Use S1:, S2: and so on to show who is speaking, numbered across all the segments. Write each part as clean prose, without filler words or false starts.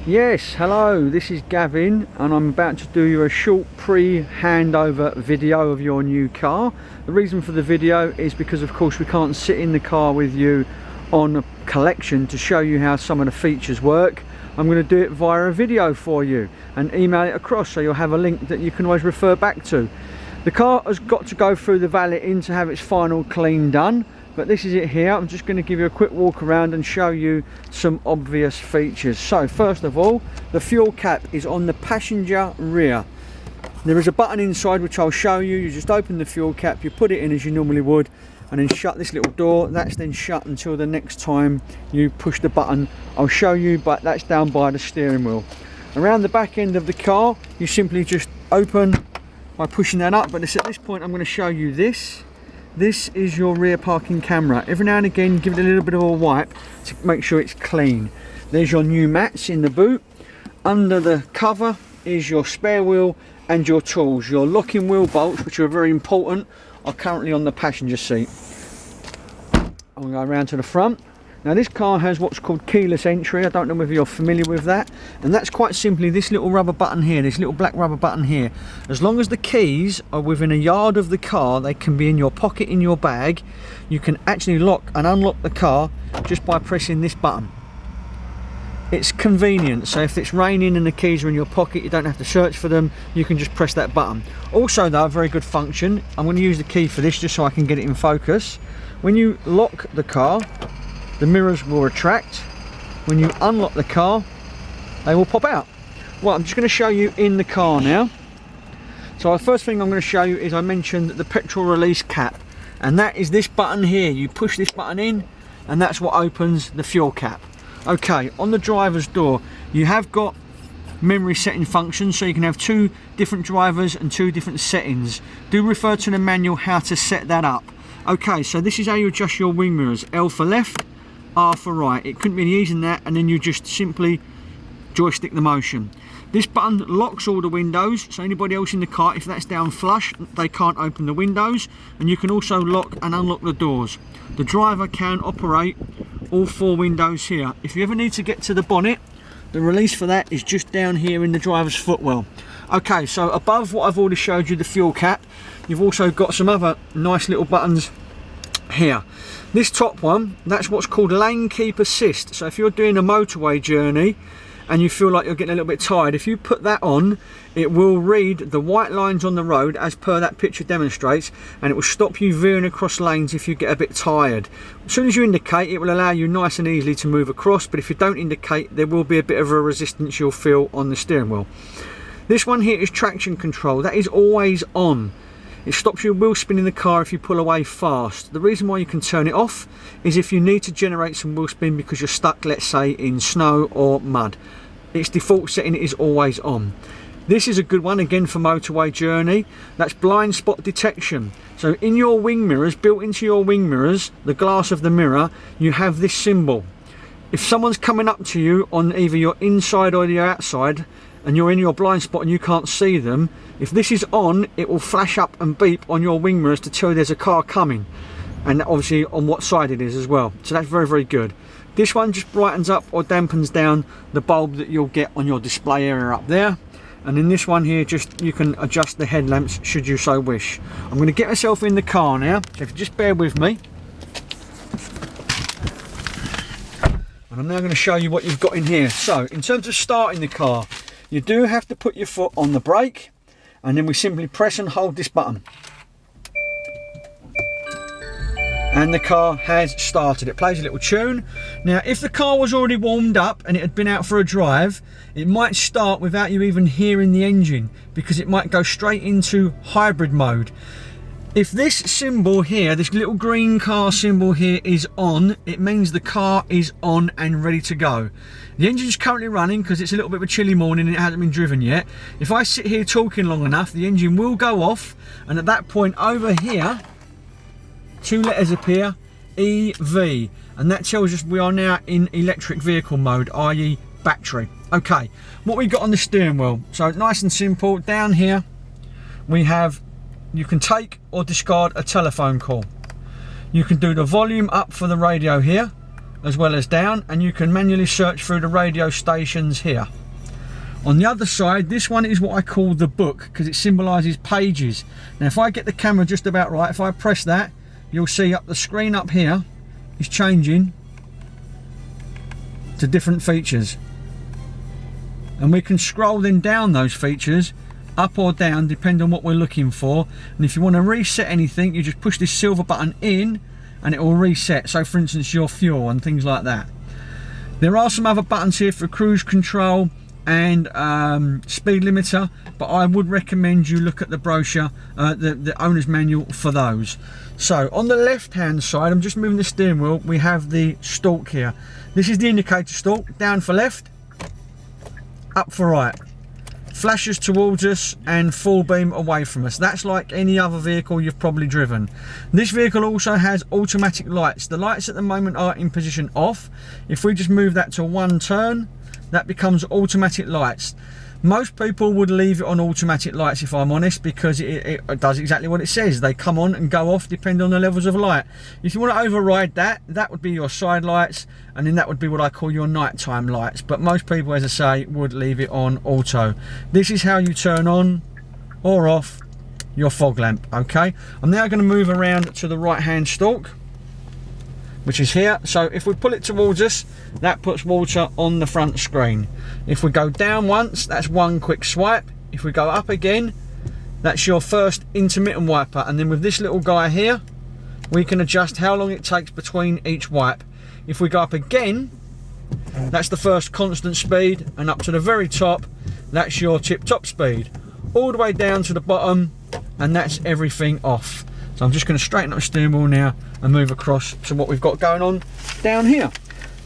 S1: Yes, hello, this is Gavin and I'm about to do you a short pre-handover video of your new car. The reason for the video is because of course we can't sit in the car with you on a collection to show you how some of the features work. I'm going to do it via a video for you and email it across, so you'll have a link that you can always refer back to. The car has got to go through the valeting to have its final clean done, but this is it here. I'm just going to give you a quick walk around and show you some obvious features. So first of all, the fuel cap is on the passenger rear. There is a button inside which I'll show you. You just open the fuel cap, you put it in as you normally would, and then shut this little door. That's then shut until the next time you push the button. I'll show you, but that's down by the steering wheel. Around the back end of the car, you simply just open by pushing that up, but at this point I'm going to show you this. This is your rear parking camera. Every now and again give it a little bit of a wipe to make sure it's clean. There's your new mats in the boot. Under the cover is your spare wheel and your tools. Your locking wheel bolts, which are very important, are currently on the passenger seat. I'll go around to the front. Now this car has what's called keyless entry. I don't know whether you're familiar with that, and that's quite simply this little rubber button here, this little black rubber button here. As long as the keys are within a yard of the car, they can be in your pocket in your bag. You can actually lock and unlock the car just by pressing this button. It's convenient, so if it's raining and the keys are in your pocket, you don't have to search for them, you can just press that button. Also though, a very good function, I'm going to use the key for this just so I can get it in focus. When you lock the car, the mirrors will retract. When you unlock the car, they will pop out. Well, I'm just going to show you in the car now. So the first thing I'm going to show you is, I mentioned the petrol release cap, and that is this button here. You push this button in and that's what opens the fuel cap. Okay, on the driver's door you have got memory setting functions, so you can have two different drivers and two different settings. Do refer to the manual how to set that up. Okay, so this is how you adjust your wing mirrors. L for left, R for right. It couldn't be any easier than that, and then you just simply joystick the motion. This button locks all the windows, so anybody else in the car, if that's down flush, they can't open the windows, and you can also lock and unlock the doors. The driver can operate all four windows here. If you ever need to get to the bonnet, the release for that is just down here in the driver's footwell. Okay, so above what I've already showed you, the fuel cap, you've also got some other nice little buttons here. This top one, that's what's called lane keep assist. So if you're doing a motorway journey and you feel like you're getting a little bit tired, if you put that on, it will read the white lines on the road as per that picture demonstrates, and it will stop you veering across lanes if you get a bit tired. As soon as you indicate, it will allow you nice and easily to move across, but if you don't indicate, there will be a bit of a resistance you'll feel on the steering wheel. This one here is traction control. That is always on. It stops your wheel spin in the car if you pull away fast. The reason why you can turn it off is if you need to generate some wheel spin because you're stuck, let's say, in snow or mud. Its default setting is always on. This is a good one again for motorway journey. That's blind spot detection. So in your wing mirrors, built into your wing mirrors, the glass of the mirror, you have this symbol. If someone's coming up to you on either your inside or your outside, and you're in your blind spot and you can't see them, if this is on, it will flash up and beep on your wing mirrors to tell you there's a car coming, and obviously on what side it is as well. So that's very, very good. This one just brightens up or dampens down the bulb that you'll get on your display area up there. And in this one here, just you can adjust the headlamps should you so wish. I'm going to get myself in the car now, so if you just bear with me. And I'm now going to show you what you've got in here. So in terms of starting the car, you do have to put your foot on the brake, and then we simply press and hold this button. And the car has started. It plays a little tune. Now, if the car was already warmed up and it had been out for a drive, it might start without you even hearing the engine, because it might go straight into hybrid mode. If this symbol here, this little green car symbol here is on, it means the car is on and ready to go. The engine's currently running because it's a little bit of a chilly morning and it hasn't been driven yet. If I sit here talking long enough, the engine will go off, and at that point over here, two letters appear, EV, and that tells us we are now in electric vehicle mode, i.e. battery. Okay, what we got on the steering wheel, so nice and simple. Down here we have, you can take or discard a telephone call. You can do the volume up for the radio here, as well as down, and you can manually search through the radio stations here. On the other side, this one is what I call the book, because it symbolises pages. Now if I get the camera just about right, if I press that, you'll see up the screen up here is changing to different features, and we can scroll then down those features up or down depending on what we're looking for. And if you want to reset anything, you just push this silver button in and it will reset. So for instance, your fuel and things like that. There are some other buttons here for cruise control and speed limiter, but I would recommend you look at the brochure, the owner's manual for those. So on the left hand side, I'm just moving the steering wheel, we have the stalk here. This is the indicator stalk, down for left, up for right, flashes towards us and full beam away from us. That's like any other vehicle you've probably driven. This vehicle also has automatic lights. The lights at the moment are in position off. If we just move that to one turn, that becomes automatic lights. Most people would leave it on automatic lights, if I'm honest, because it does exactly what it says. They come on and go off depending on the levels of light. If you want to override that, that would be your side lights, and then that would be what I call your nighttime lights. But most people, as I say, would leave it on auto. This is how you turn on or off your fog lamp. Okay, I'm now going to move around to the right hand stalk, which is here. So if we pull it towards us, that puts water on the front screen. If we go down once, that's one quick swipe. If we go up again, that's your first intermittent wiper. And then with this little guy here, we can adjust how long it takes between each wipe. If we go up again, that's the first constant speed, and up to the very top, that's your tip-top speed. All the way down to the bottom, and that's everything off. So I'm just going to straighten up the steering wheel now and move across to what we've got going on down here.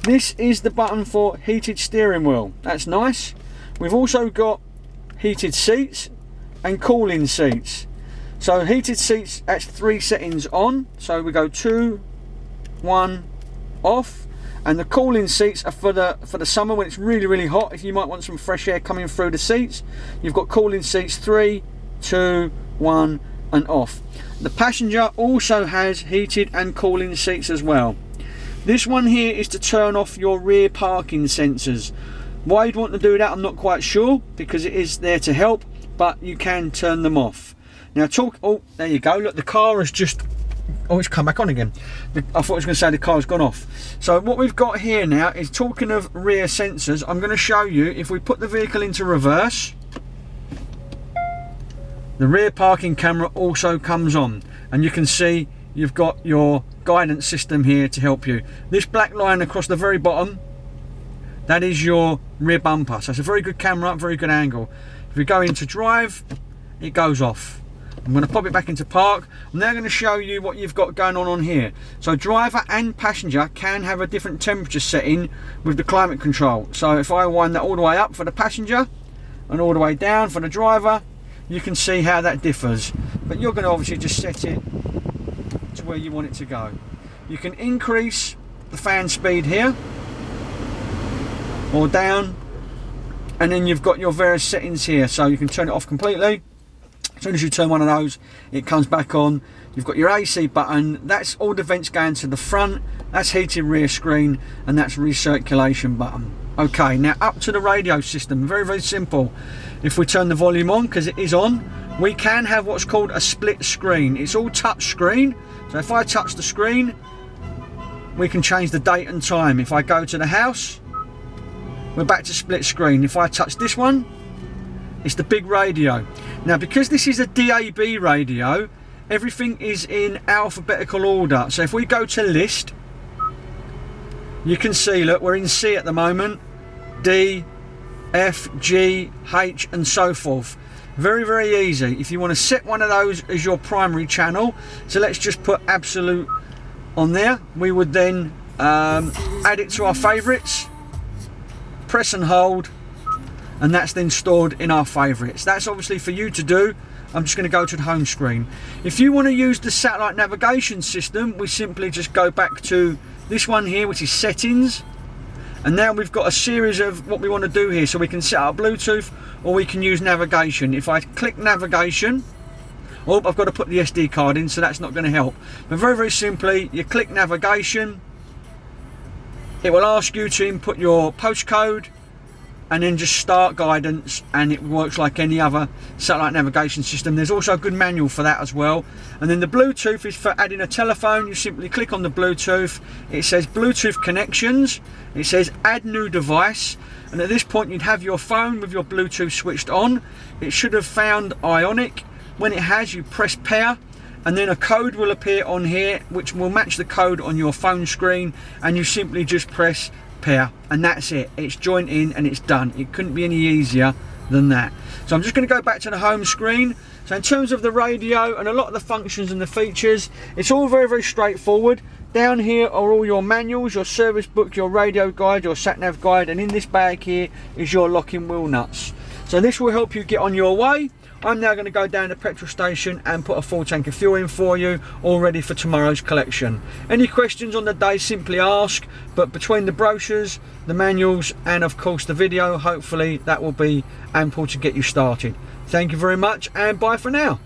S1: This is the button for heated steering wheel. That's nice. We've also got heated seats and cooling seats. So heated seats, that's 3 settings on. So we go 2, 1, off. And the cooling seats are for the summer when it's really, really hot. If you might want some fresh air coming through the seats, you've got cooling seats 3, 2, 1 and off. The passenger also has heated and cooling seats as well. This one here is to turn off your rear parking sensors. Why you'd want to do that, I'm not quite sure, because it is there to help, but you can turn them off. Now oh, there you go, look, the car has just, oh, it's come back on again. I thought I was going to say the car's gone off. So what we've got here now is, talking of rear sensors, I'm going to show you, if we put the vehicle into reverse, the rear parking camera also comes on, and you can see you've got your guidance system here to help you. This black line across the very bottom, that is your rear bumper. So it's a very good camera, very good angle. If we go into drive, it goes off. I'm going to pop it back into park. I'm now going to show you what you've got going on here. So driver and passenger can have a different temperature setting with the climate control. So if I wind that all the way up for the passenger and all the way down for the driver, you can see how that differs. But you're going to obviously just set it to where you want it to go. You can increase the fan speed here or down, and then you've got your various settings here, so you can turn it off completely. As soon as you turn one of those, it comes back on. You've got your AC button, that's all the vents going to the front, that's heated rear screen, and that's recirculation button. Okay, now up to the radio system. Very, very simple. If we turn the volume on, because it is on, we can have what's called a split screen. It's all touch screen. So if I touch the screen, we can change the date and time. If I go to the house, we're back to split screen. If I touch this one, it's the big radio. Now, because this is a DAB radio, everything is in alphabetical order. So if we go to list, you can see, look, we're in C at the moment, D, F, G, H and so forth. Very, very easy. If you want to set one of those as your primary channel, so let's just put absolute on there. We would then add it to our favourites, press and hold, and that's then stored in our favourites. That's obviously for you to do. I'm just going to go to the home screen. If you want to use the satellite navigation system, we simply just go back to this one here, which is settings, and now we've got a series of what we want to do here. So we can set up Bluetooth, or we can use navigation. If I click navigation, oh, I've got to put the SD card in, so that's not going to help. But very, very simply, you click navigation, It will ask you to input your postcode and then just start guidance, and it works like any other satellite navigation system. There's also a good manual for that as well. And then the Bluetooth is for adding a telephone. You simply click on the Bluetooth. It says Bluetooth connections. It says add new device. And at this point you'd have your phone with your Bluetooth switched on. It should have found Ionic. When it has, you press pair, and then a code will appear on here which will match the code on your phone screen, and you simply just press pair, and that's it. It's joined in and it's done. It couldn't be any easier than that. So I'm just going to go back to the home screen. So in terms of the radio and a lot of the functions and the features, it's all very, very straightforward. Down here are all your manuals, your service book, your radio guide, your sat nav guide, and in this bag here is your locking wheel nuts. So this will help you get on your way. I'm now going to go down to the petrol station and put a full tank of fuel in for you, all ready for tomorrow's collection. Any questions on the day, simply ask, but between the brochures, the manuals, and of course the video, hopefully that will be ample to get you started. Thank you very much, and bye for now.